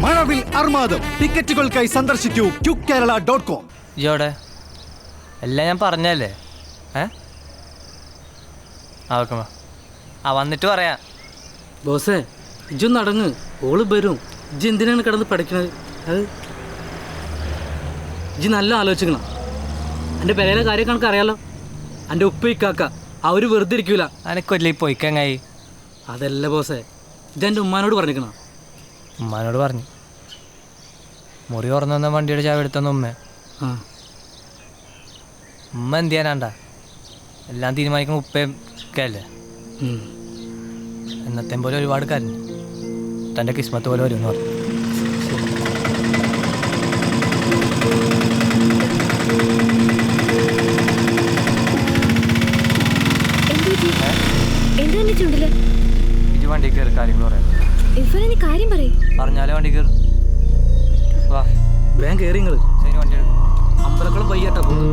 മഴവിൽ അർമാദം. ടിക്കറ്റുകൾക്കായി സന്ദർശിക്കൂ QKerala.com. ഇയോടെ എല്ലാം ഞാൻ പറഞ്ഞല്ലേ? ഓക്കെ വന്നിട്ട് പറയാം. ബോസേ ഇജ്ജു നടങ്ങ്, ഓള് വരും. ഇജ്ജ് എന്തിനാണ് കിടന്ന് പഠിക്കണത്? അത് ഇജ്ജ് നല്ല ആലോചിക്കണം. എൻ്റെ പെരയിലെ കാര്യം കണക്ക് അറിയാലോ. എൻ്റെ ഉപ്പ ഇക്കാക്ക അവര് വെറുതെ ഇരിക്കൂല. അനക്കൊല്ലി പോയിക്കങ്ങായി. അതല്ല ബോസേ, ഇതെൻ്റെ ഉമ്മാനോട് പറഞ്ഞിരിക്കണം. ഉമ്മാനോട് പറഞ്ഞു. മുറി തുറന്ന വണ്ടിയുടെ ചാവി എടുത്തെന്ന് ഉമ്മ. ഉമ്മ എന്ത് ചെയ്യാനാണ്ട? എല്ലാം തീരുമാനിക്കണം ഉപ്പയും ഒക്കെ അല്ലേ. എന്നത്തെ പോലെ ഒരുപാട് കാര്യം തൻ്റെ കിസ്മത്ത് പോലെ വരും എന്ന് പറഞ്ഞു. ഇത് വണ്ടി കയറി കാര്യങ്ങൾ പറയാം. പറഞ്ഞാലേ വണ്ടി കയറും. വാ വേഗം കയറി നിങ്ങൾ. ശരി വണ്ടി എടുക്കും. അമ്പലക്കുളം വയ്യാട്ടാ പോകുന്നത്.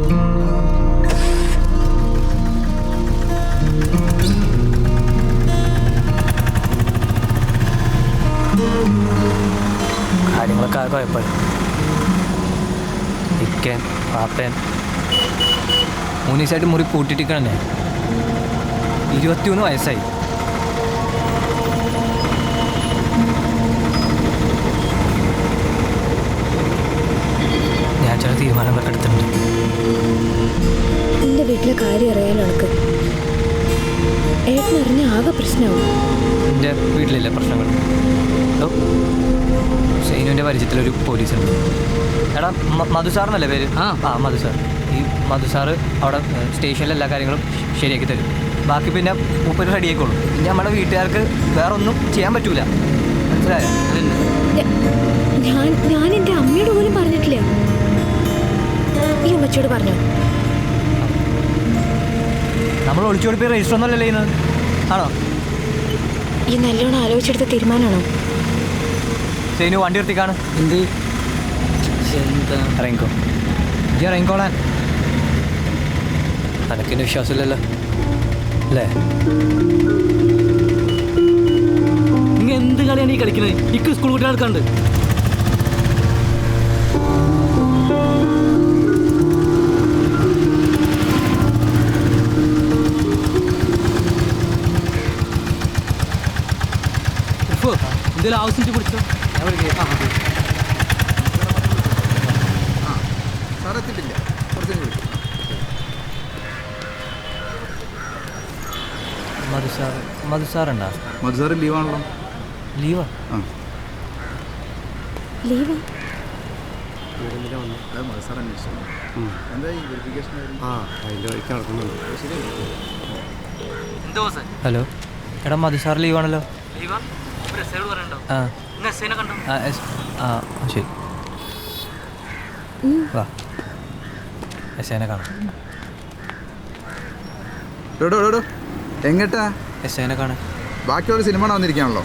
കാര്യങ്ങളൊക്കെ കുഴപ്പമില്ല. ഇക്കൻ പാപ്പൻ 3 ദിവസമായിട്ട് മുറി പൂട്ടിട്ടിരിക്കണേ. 21 വയസ്സായി. ഞാൻ ചില തീരുമാനങ്ങളൊക്കെ എടുത്തിട്ടുണ്ട്. എൻ്റെ വീട്ടിലെ കാര്യം അറിയാനൊക്കെ ഏട്ടനറിഞ്ഞ ആകെ പ്രശ്നമാവും. എൻ്റെ വീട്ടിലില്ല പ്രശ്നങ്ങൾ. ഷൈനുവിൻ്റെ പരിചയത്തിലൊരു പോലീസുണ്ട്. എടാ മധു സാറിനല്ലേ പേര്? മധു സാർ. ഈ മധു സാറ് അവിടെ സ്റ്റേഷനിലെ എല്ലാ കാര്യങ്ങളും ശരിയാക്കി തരും. ബാക്കി പിന്നെ മൂപ്പര് റെഡി ആയിക്കോളും. പിന്നെ നമ്മുടെ വീട്ടുകാർക്ക് വേറെ ഒന്നും ചെയ്യാൻ പറ്റൂല. മനസ്സിലായോ? ഞാൻ എൻ്റെ അമ്മയോട് പോലും പറഞ്ഞിട്ടില്ല. ഈ അമ്മച്ചോട് പറഞ്ഞോ? നമ്മൾ ഒളിച്ചോടിപ്പോയി രജിസ്റ്റർ ഒന്നുമല്ലേ ചെയ്യുന്നത്? ആണോ? ഈ നല്ലോണം ആലോചിച്ചെടുത്ത തീരുമാനമാണോ? ഷൈനു വണ്ടി നിർത്തിക്കാണ്. എന്ത് ഇറങ്ങിക്കോ. ഇജ്ജ് ഇറങ്ങിക്കോളാൻ. അനക്കെന്നെ വിശ്വാസമില്ലല്ലോ അല്ലേ? നിങ്ങൾ എന്ത് കളിയാണ് ഈ കളിക്കുന്നത്? ഇക്ക് സ്കൂൾ കുട്ടികൾക്കുണ്ട്. എന്തെങ്കിലും ആവശ്യം പിടിച്ചോ. മധു സാറുണ്ടോ? മധു സാറ് ലീവാണല്ലോ. ലീവാ? ലീവാ? ഹലോ എടാ മധു സാർ ലീവാണല്ലോ. ശരി വാ എസ്ഐനെ കാണാം. എങ്ങട്ടാ? എസ്ഐനെ കാണാൻ. ബാക്കിയുള്ള സിനിമ വന്നിരിക്കാണല്ലോ.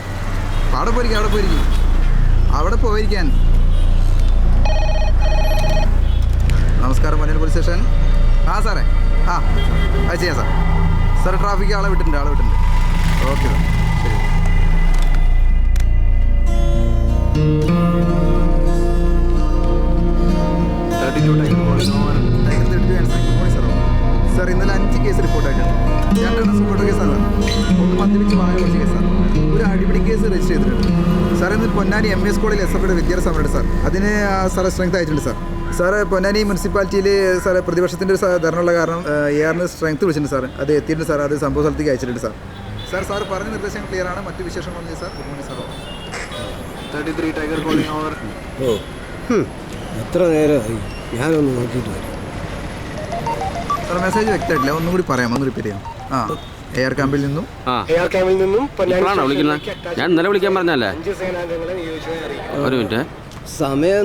അവിടെ പോയിരിക്കും. അവിടെ പോയിരിക്കാൻ. നമസ്കാരം, പനേൽ പോലീസ് സ്റ്റേഷൻ. സാറേ അത് ചെയ്യാം സാർ. ട്രാഫിക് ആളെ വിട്ടിട്ടുണ്ട്. ഓക്കെ സാർ, ശരി. സാർ ഇന്നലെ 5 കേസ് റിപ്പോർട്ടായിട്ടുണ്ട്. 2 സുഖോട്ടോ കേസാണ്. 1 മദ്യപിച്ച് വായ കുറച്ച് കേസാണ്. ഒരു അടിപിടി കേസ് രജിസ്റ്റർ ചെയ്തിട്ടുണ്ട്. സാർ ഇന്ന് പൊന്നാനി MS കോളേജിൽ SFയുടെ വിദ്യാർത്ഥി സാർ. അതിന് സാർ സ്ട്രെങ്ത് ആയിട്ടുണ്ട് സാർ. സാറ് പൊന്നാനി മുനിസിപ്പാലിറ്റിയിൽ സാറ് പ്രതിപക്ഷത്തിൻ്റെ ഒരു ധർണയുള്ള കാരണം ARന് സ്ട്രെങ്ത് വിളിച്ചിട്ടുണ്ട് സാർ. അത് എത്തിയിട്ടുണ്ട് സാർ. അത് സംഭവ സ്ഥലത്തേക്ക് അയച്ചിട്ടുണ്ട് സാർ. സാർ പറഞ്ഞ നിർദ്ദേശം ക്ലിയർ ആണ്. മറ്റു വിശേഷങ്ങളൊന്നും sir. Good morning sir. 33 tiger calling over. എത്ര നേരമായി? ഞാനൊന്ന് നോക്കിയിട്ട് വരാം. സാർ മെസ്സേജ് വ്യക്തമായിട്ടില്ല. ഒന്നും കൂടി പറയാം, ഒന്ന് റിപ്പീറ്റ് ചെയ്യാം. AR ക്യാമ്പിൽ നിന്നും ഞാൻ ഇന്നലെ വിളിക്കാൻ പറഞ്ഞല്ലേ? ഒരു മിനിറ്റ്. സമയം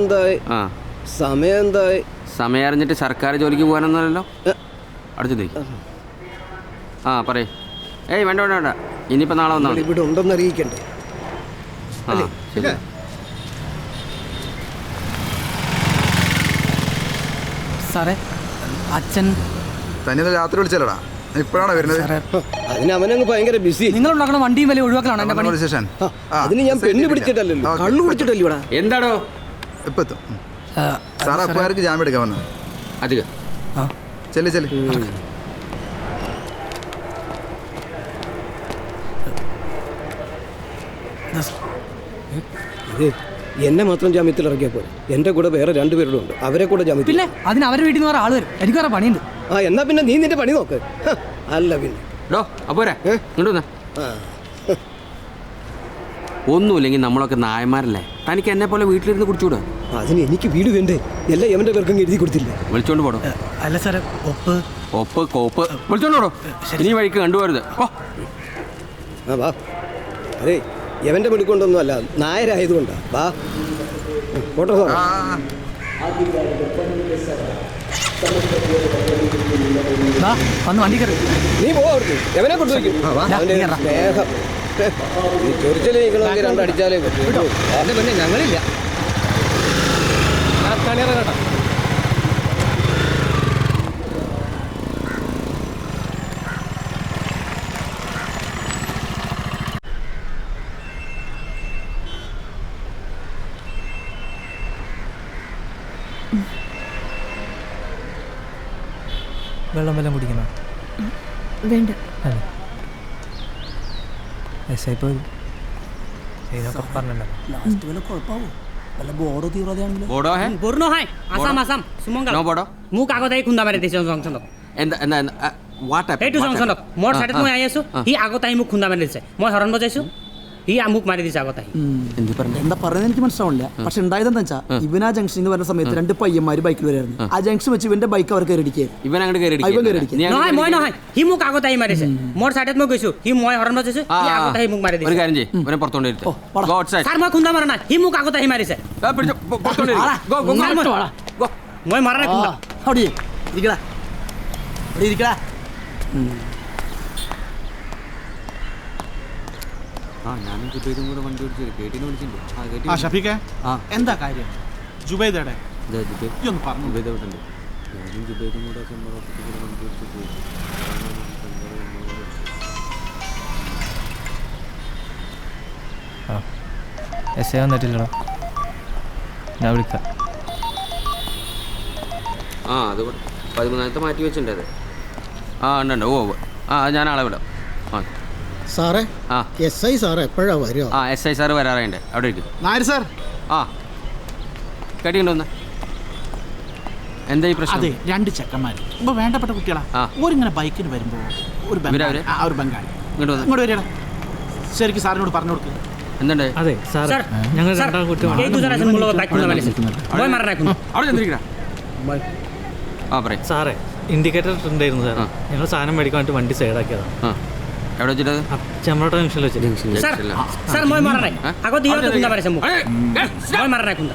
എന്തായി? സമയം അറിഞ്ഞിട്ട് സർക്കാർ ജോലിക്ക് പോകാനൊന്നുമല്ലോ. അടുത്തതേ പറയേ. വേണ്ട ഇനിയിപ്പോൾ നാളെ വന്നാൽ ഇവിടെ ഉണ്ടെന്ന് അറിയിക്കണ്ടേ? ശരി. സാറേ അച്ഛൻ തന്നെ രാത്രി വിളിച്ചാലടാ. ഇപ്പോഴാണ് വരുന്നത്. അതിന് അവനങ്ങ് ഭയങ്കര ബിസി. നിങ്ങൾ ഉണ്ടാക്കുന്ന വണ്ടിയും വില ഒഴിവാക്കലാണ് എന്റെ പണി. Police station. അതിന് ഞാൻ പെണ്ണ് പിടിച്ചിട്ടല്ലോ, കള്ളു പിടിച്ചിട്ടല്ലോ ഇവിടെ. എന്താടോ ഇപ്പൊ എത്തും. സാറേ അപ്പാർക്ക് ജാമ്യം എടുക്കാൻ വന്നത്. അധികം ചെല്ല് ചെല്ല്. ഇത് എന്നെ മാത്രം ജാമ്യത്തിൽ ഇറക്കിയാൽ പോലെ എൻ്റെ കൂടെ വേറെ 2 പേരുടെ ഉണ്ട്, അവരെ കൂടെ ജാമ്യത്തിൽ. പിന്നെ അതിന് അവരുടെ വീട്ടിൽ നിന്ന് വേറെ ആള് വരും, എനിക്ക് വേറെ പണിയുണ്ട്. ആ എന്നാ പിന്നെ നീ നിന്റെ പണി നോക്ക്. അല്ല പിന്നെ ഡോ അപ്പോരാ ഇങ്ങോട്ട് വന്നേ. ആ ഒന്നുമില്ലെങ്കിൽ നമ്മളൊക്കെ നായന്മാരല്ലേ, തനിക്ക് എന്നെ പോലെ വീട്ടിലിരുന്ന് കുടിച്ചുകൂടാ? അതിന് എനിക്ക് വീട് വേണ്ടേ? എല്ലാം എവൻ്റെ പേർക്കും എഴുതി കൊടുത്തില്ല. വിളിച്ചോണ്ട് പോടോ. അല്ല സാറേ, ഒപ്പ് കോപ്പ് വിളിച്ചോണ്ട് പോടോ. ഇനി വഴിക്ക് കണ്ടുപോരുത്. ഓ ആ വാ. അതെ എവൻ്റെ മെടുക്കൊണ്ടൊന്നും അല്ല, നായരായതുകൊണ്ടാ. വാ ഫോട്ടോ ആ വന്ന് വണ്ടി കയറി. നീ പോ അവിടുന്ന്, എവനെ കൊണ്ടുപോയിക്കും. അവൻ്റെ സ്നേഹം നീ ചൊരിച്ചല് നീക്കണമെങ്കിൽ 2 അടിച്ചാലേ പറ്റൂ. എൻ്റെ പിന്നെ ഞങ്ങളില്ല. വെള്ളം വല്ലതും കുടിക്കണം. വേണ്ട. ബോഡോ ഹേ बोर्नो है आसाम आसाम सुमंगल നോ ബോഡോ मु कागज आहे खुंदा मारे देश जंक्शन എന്താ എന്താ വാട്ട് हे टू जंक्शन मोर साइड मु आयसु ही आगत आहे मु खुंदा मारे देश মই हरण बजायसु ही अमुक मारे देश आगत आहे എന്ത് പറഞ്ഞു? എന്താ പറയുന്നത് എനിക്ക് മനസ്സിലാവില്ല. പക്ഷെ ഉണ്ടായതെന്താ വെച്ചാൽ ഇവൻ ആ ജംഗ്ഷനിൽ വരുന്ന സമയത്ത് 2 പയ്യന്മാര് ബൈക്കിൽ വരുമായിരുന്നു. ആ ജംഗ്ഷൻ വെച്ച് ഇവന്റെ ബൈക്ക് അവർ കയറിടിക്കുകയായിരുന്നു. ഇവൻ അങ്ങോട്ട് കയറി ഇവൻ കയറിടിക്കുക. নহয় মই নহয় ही मु कागज आहे मारे मोर साइड मु गइसु ही মই हरण बजायसु ही आगत आहे मु मारे ഒരു देश കാര്യം ചെയ്യ്, ഇവനെ പുറത്തോണ്ട് ഇരുത്ത്. Go outside. सर মই खुंदा मारना ही मु कागज आहे मारे ആ, പിടിച്ചോ, പുറത്തോണ്ട് ഇരി. Go, go, go. Go. মই मारना खुंदा അവിടെ ഇരിക്കടാ, അവിടെ ഇരിക്കടാ. ആ ഞാനും ജുബൈദും കൂടെ വണ്ടി ഓടിച്ചു കേട്ടിനെ വിളിച്ചിട്ടുണ്ട്. ആ ഷഫീഖേ, എന്താ കാര്യം? ജുബൈദയുടെ ജുബൈദ് ഇതൊന്ന് പറഞ്ഞു. ജുബൈദ് അവിടെ ഉണ്ട്. ഞാനും ജുബൈദും കൂടെ വണ്ടി ഓടിച്ചു പോയി. എസ് ഐ വന്നിട്ടില്ലടോ, ഞാൻ വിളിക്കാം. ആ അത് 13ാമത്തെ മാറ്റി വെച്ചിട്ടുണ്ട് അത്. ആ ഉണ്ട് ഓ ആ ഞാൻ ആളെ വിടാം. ആ സാറേ ആ SI സാറേ എപ്പോഴാ വരുമോ? ആ SI സാറ് വരാറുണ്ട്, അവിടെ ഇരിക്കും. നായർ സാർ, ആ കേട്ടിട്ടുണ്ടോ? എന്താ ഈ പ്രശ്നം? അതെ 2 ചെക്കന്മാർ ഇപ്പൊ വേണ്ടപ്പെട്ട കുട്ടികളാ. ആ. ഒരിങ്ങനെ ബൈക്കിന് വരുമ്പോ ഒരു ഇവരവര്? ഒരു ബംഗാളി ഇങ്ങോട്ട് വന്ന് ഇങ്ങോട്ട് വരികയാണ്. ശരിക്കും സാറിനോട് പറഞ്ഞു കൊടുക്ക്. എന്തുണ്ട്? അതെ സാർ, ഞങ്ങൾ രണ്ടാം കുറ്റം हे गुजरात से मुलो बाइक खुंदा मारे মই मारना खुंदा അവിടെ ചെന്നിരിക്കണ. ആ പറയും. സാറേ, ഇൻഡിക്കേറ്റർ ഉണ്ടായിരുന്നു സാർ. ഞങ്ങൾ സാധനം മേടിക്കാൻ വേണ്ടി വണ്ടി സൈഡാക്കിയതാണ്. ആ എവിടെ വെച്ചിട്ടത്? ചെമ്മലോട്ട ജംഗ്ഷനിൽ വെച്ചിട്ട്. सर सर মই मारना आगत दियो तो खुंदा मारे মই मारना खुंदा